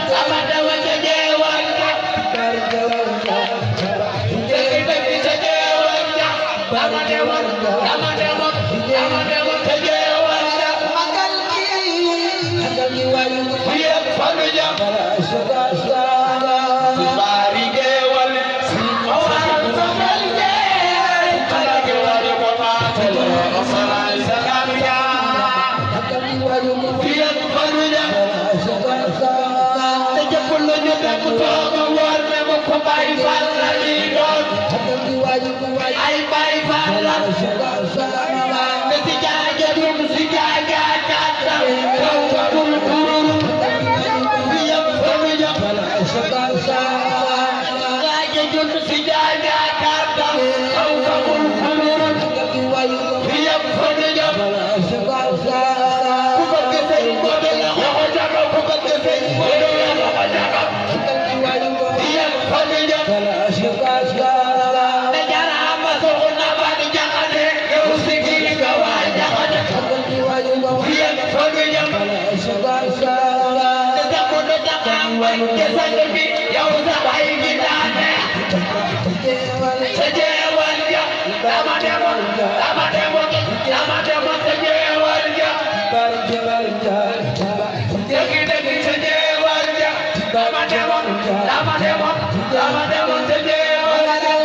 Lama dewa ñu dem tooga war ne ma ko Baay Faal la ñuy doon ay Baay Faal la ne si jaaja dum si jaaja kàttan kaw ka bul kururu fi yam fa mu jam jaaja dum si jaaja kàttan kaw ka bul kururu fi yam fa mu jam ku bëgg sëñ Modou la loxo jaga ku bëgg sëñ Modou la loxo jaga fi yam fa mu jam ne jarama soxna ba di jaxate yow sigi nga waa jaxate fi yam fa mu jam te tamu do taxam way ke sang bi yow sa bay gi daane sa jeewal ja dama demoon sa jeewal ja dëgg dëgg sa jeewal ja dama demoon sa jeewal ja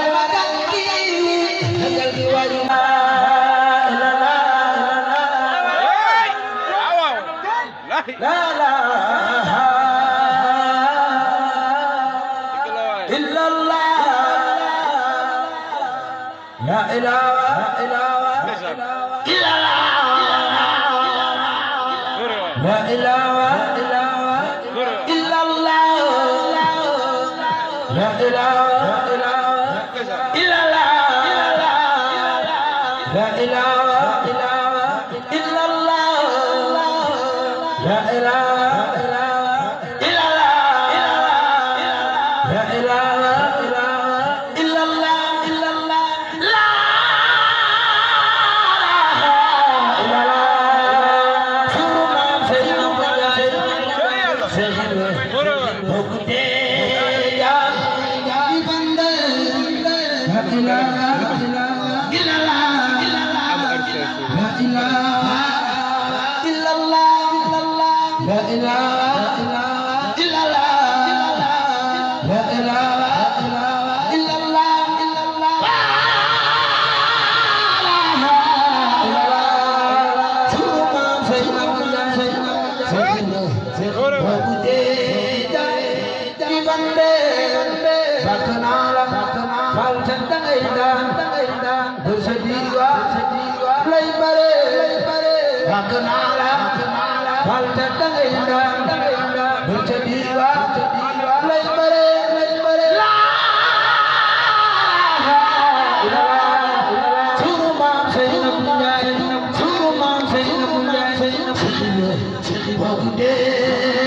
Hey